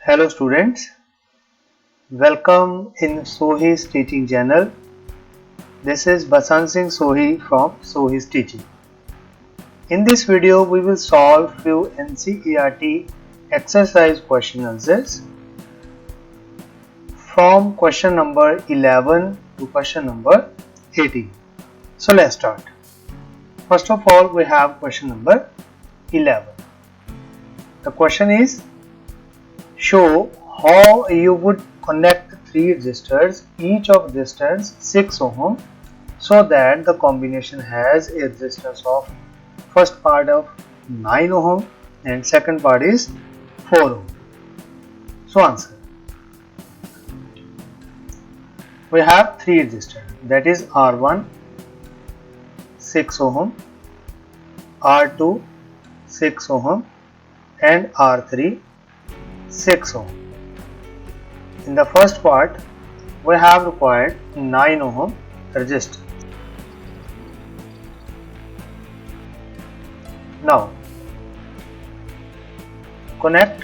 Hello students, welcome in Sohi's teaching channel. This is Basant Singh Sohi from Sohi's teaching. In this video we will solve few NCERT exercise question answers from question number 11 to question number 18. So let's start. First of all we have question number 11. The question is, show how you would connect three resistors, each of distance 6 ohm, so that the combination has a resistance of first part of 9 ohm and second part is 4 ohm. So answer. We have three resistors, that is R1 6 ohm, R2 6 ohm and R3 6 ohm. In the first part we have required 9 ohm resistance. Now connect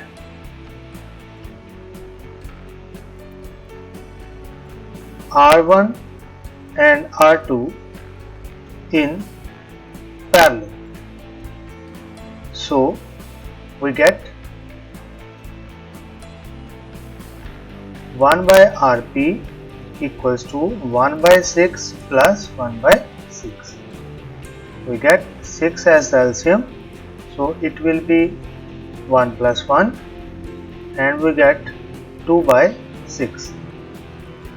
R1 and R2 in parallel. So we get 1 by Rp equals to 1 by 6 plus 1 by 6. We get 6 as the LCM, so it will be 1 plus 1 and we get 2 by 6.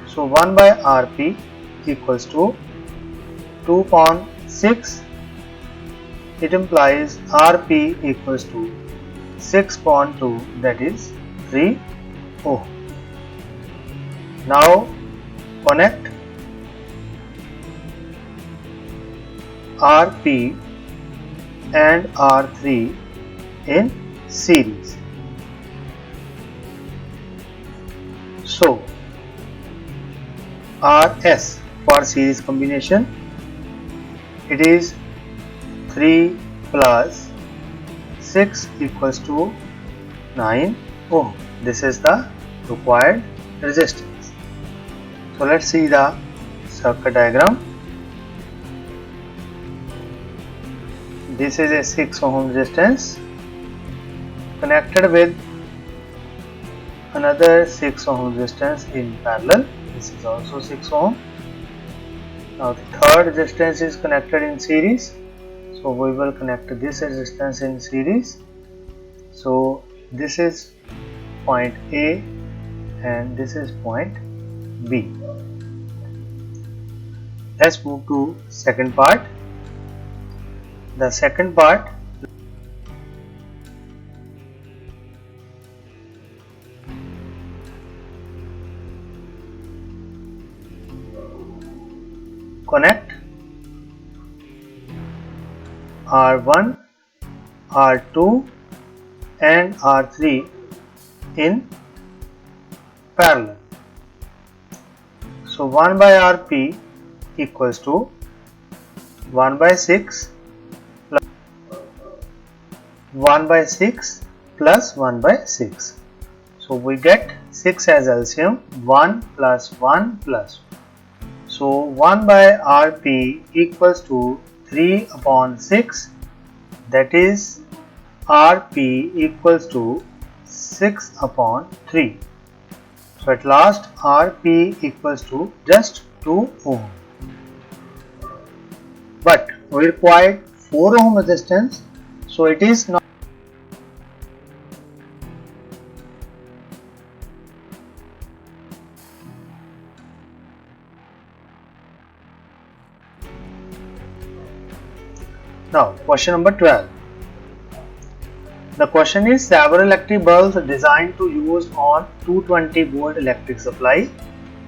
So 1 by Rp equals to 2 upon 6. It implies Rp equals to 6 upon 2, that is 3 ohm. Now connect Rp and R3 in series. So Rs for series combination, it is 3 plus 6 equals to 9 ohm. This is the required resistance. So let's see the circuit diagram. This is a 6 ohm resistance connected with another 6 ohm resistance in parallel. This is also 6 ohm. Now the third resistance is connected in series. So we will connect this resistance in series. So this is point A and this is point B. Let's move to second part. The second part, connect R1, R2 and R3 in parallel. So 1 by Rp equals to 1 by 6 plus 1 by 6 plus 1 by 6. So we get 6 as LCM, 1 plus 1 plus 1. So 1 by Rp equals to 3 upon 6, that is Rp equals to 6 upon 3. So at last Rp equals to just 2 ohm. But we required 4 ohm resistance, so it is not. Now question number 12. The question is, several electric bulbs designed to use on 220 volt electric supply.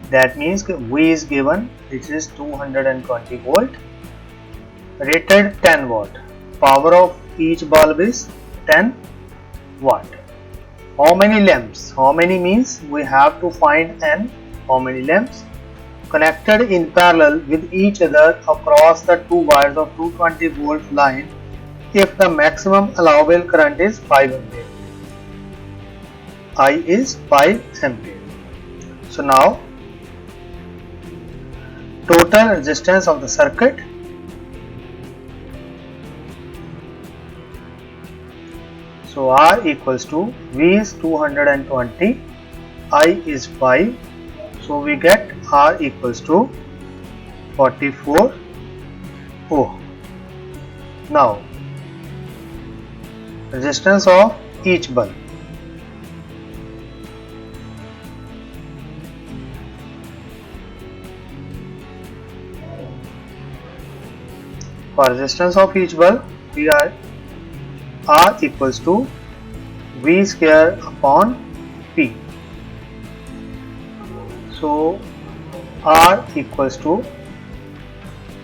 That means V is given, which is 220 volt, rated 10 watt. Power of each bulb is 10 watt. How many lamps? How many means we have to find n. How many lamps connected in parallel with each other across the two wires of 220 volt line if the maximum allowable current is 5 ampere. I is 5 ampere. So now total resistance of the circuit, so R equals to V is 220, I is 5, so we get R equals to 44 ohm. Now resistance of each bulb. For resistance of each bulb, we are R equals to V square upon P. So R equals to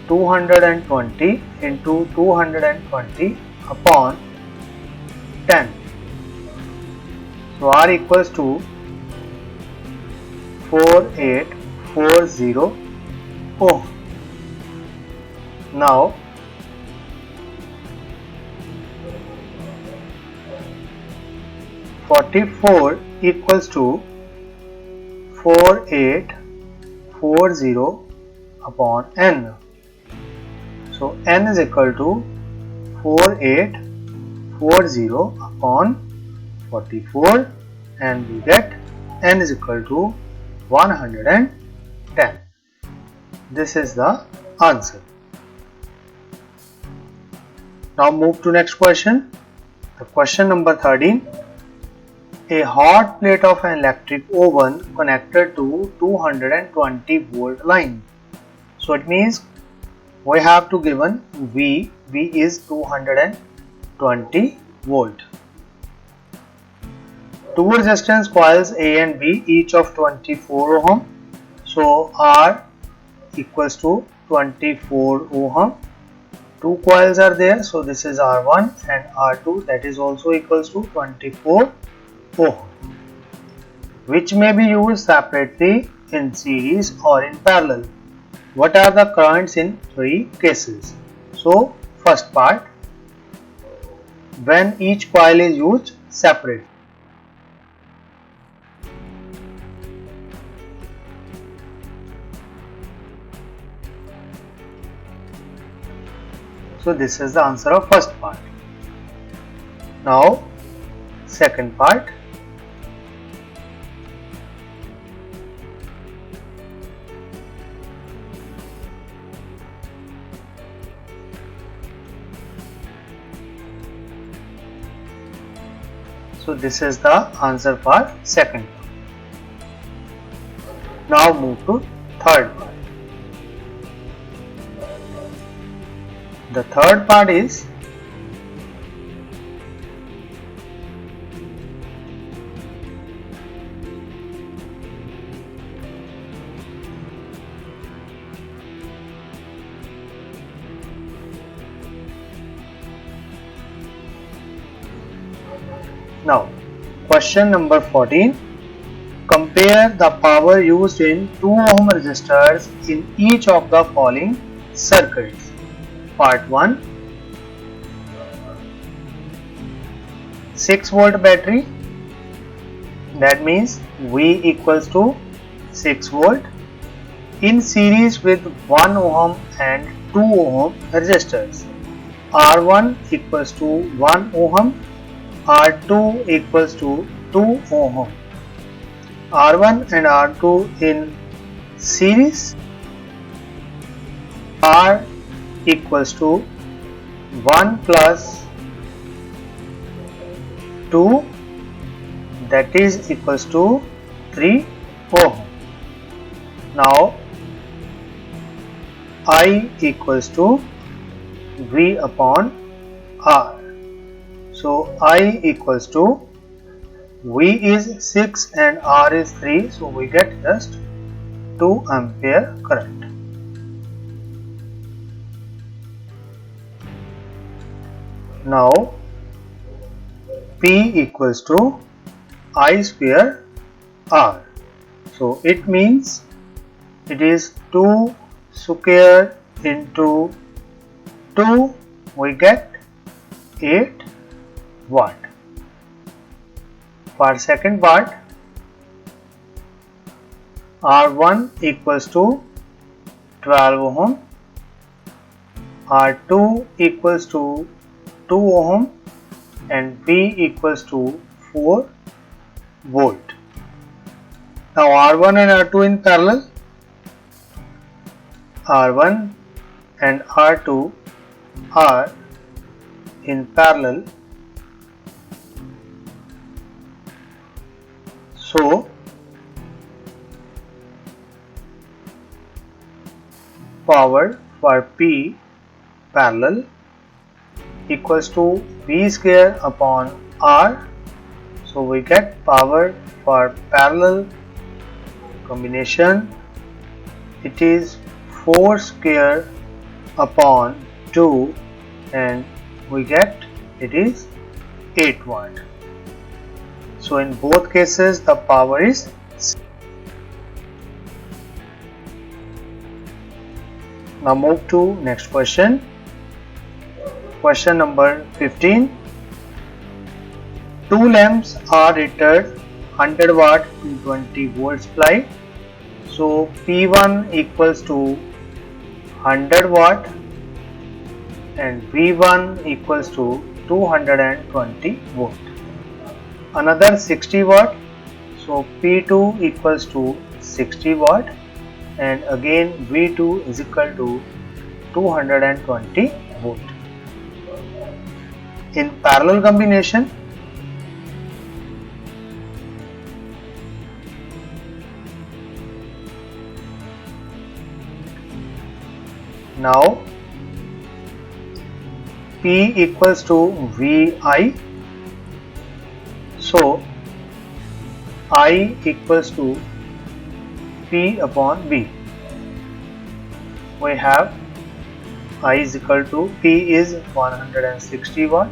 220 into 220 upon 10. So R equals to 4840 ohm. Now (44) equals to 4840 upon n. So n is equal to 4840 upon 44, and we get n is equal to 110. This is the answer. Now move to next question. The question number 13. A hot plate of an electric oven connected to 220 volt line. So it means we have to given V is 220 volt. Two resistance coils A and B, each of 24 ohm. So R equals to 24 ohm. Two coils are there, so this is R1 and R2, that is also equals to 24 ohm, which may be used separately, in series or in parallel. What are the currents in three cases? So first part, when each coil is used separately. So this is the answer of first part. Now second part. So this is the answer for second part. Now move to third part. The third part is now question number 14. Compare the power used in 2 ohm resistors in each of the following circuits. Part 1, 6 volt battery, that means V equals to 6 volt in series with 1 ohm and 2 ohm resistors. R1 equals to 1 ohm, R2 equals to 2 ohm. R1 and R2 in series, R equals to 1 plus 2, that is equals to 3 ohm. Now I equals to V upon R. So I equals to V is 6 and R is 3, so we get just 2 ampere current. Now P equals to I square R. So it means it is 2 square into 2, we get 8 watt. For second part, R1 equals to 12 ohm, R2 equals to 2 ohm and V equals to 4 volt. Now R1 and R2 in parallel, R1 and R2 are in parallel. So power for P parallel equals to V square upon R. So we get power for parallel combination, it is 4 square upon 2 and we get it is 8 watt. So in both cases the power is same. Now move to next question. Question number 15. Two lamps are rated 100 watt 220 volt supply. So P1 equals to 100 watt and V1 equals to 220 volt. Another 60 watt. So P2 equals to 60 watt and again V2 is equal to 220 volt. In parallel combination, now P equals to VI, so I equals to P upon V. We have I is equal to P is 160 watt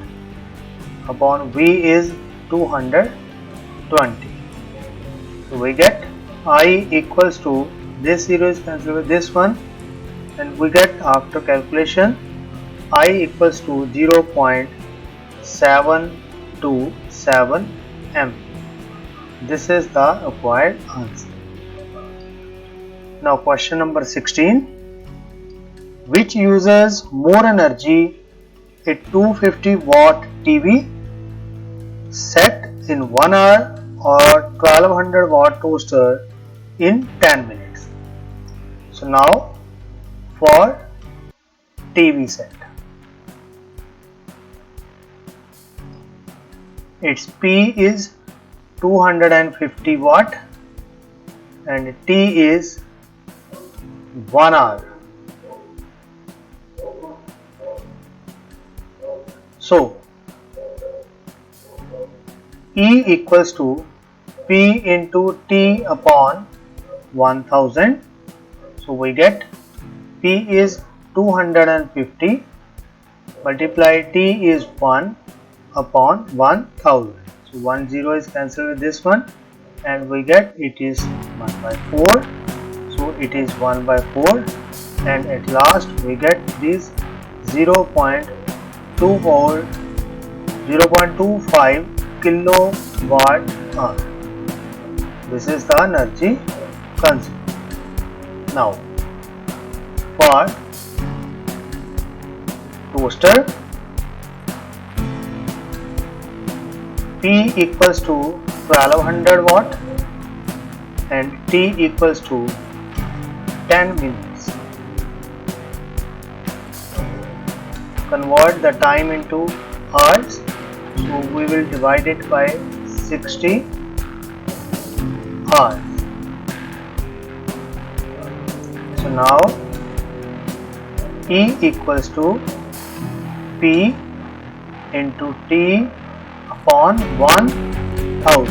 upon V is 220. So we get I equals to, this 0 is cancelled with this one and we get after calculation I equals to 0.727 M. This is the acquired answer. Now question number 16. Which uses more energy, a 250 watt TV set in 1 hour or 1200 watt toaster in 10 minutes? So now for TV set, its P is 250 watt and T is 1 hour. So E equals to P into T upon 1000. So we get P is 250 multiply T is 1 upon 1000. So 10 is cancelled with this one and we get it is 1 by 4. So it is 1 by 4 and at last we get this 0.25 kilowatt hour. This is the energy consumed. Now for toaster, P equals to 1200 watt and T equals to 10 minutes. Convert the time into hours, so we will divide it by 60 hours. So now E equals to P into T upon 1000.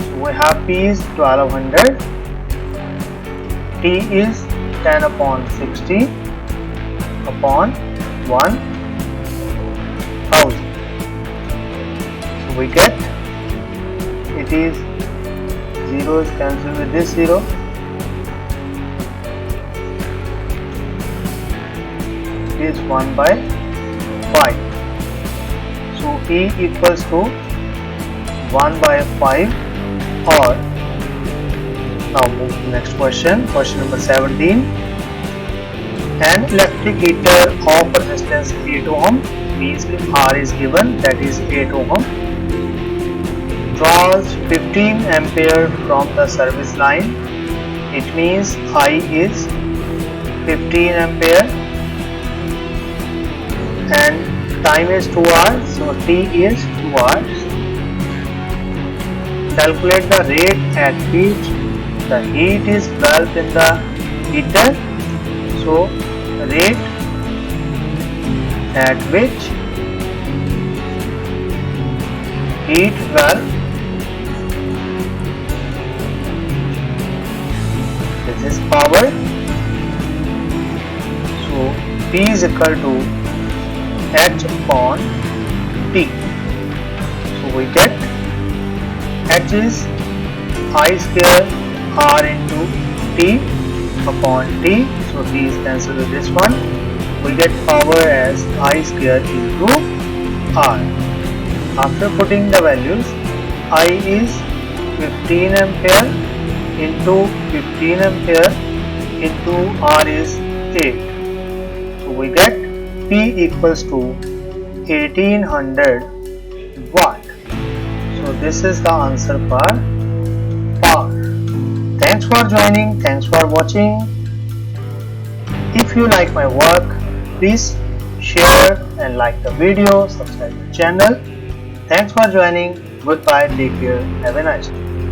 So we have P is 1200, T is 10 upon 60 upon 1000. So we get it is 0 is cancelled with this 0. It is 1 by 5. So E equals to 1 by 5, or now move to next question. Question number 17. An electric heater of resistance 8 ohm, means R is given, that is 8 ohm, draws 15 ampere from the service line. It means I is 15 ampere and time is 2 hours, so T is 2 hours. Calculate the rate at which the heat is developed in the heater. So rate at which heat developed, this is power, so P is equal to H upon T. So we get H is I square R into T upon T, so T is cancelled with this one. We get power as I square into R. After putting the values, I is 15 ampere into 15 ampere into R is 8. So we get P equals to 1800 watt. So this is the answer for power. Thanks for joining. Thanks for watching. If you like my work, please share and like the video, subscribe to the channel. Thanks for joining. Goodbye. Take care. Have a nice day.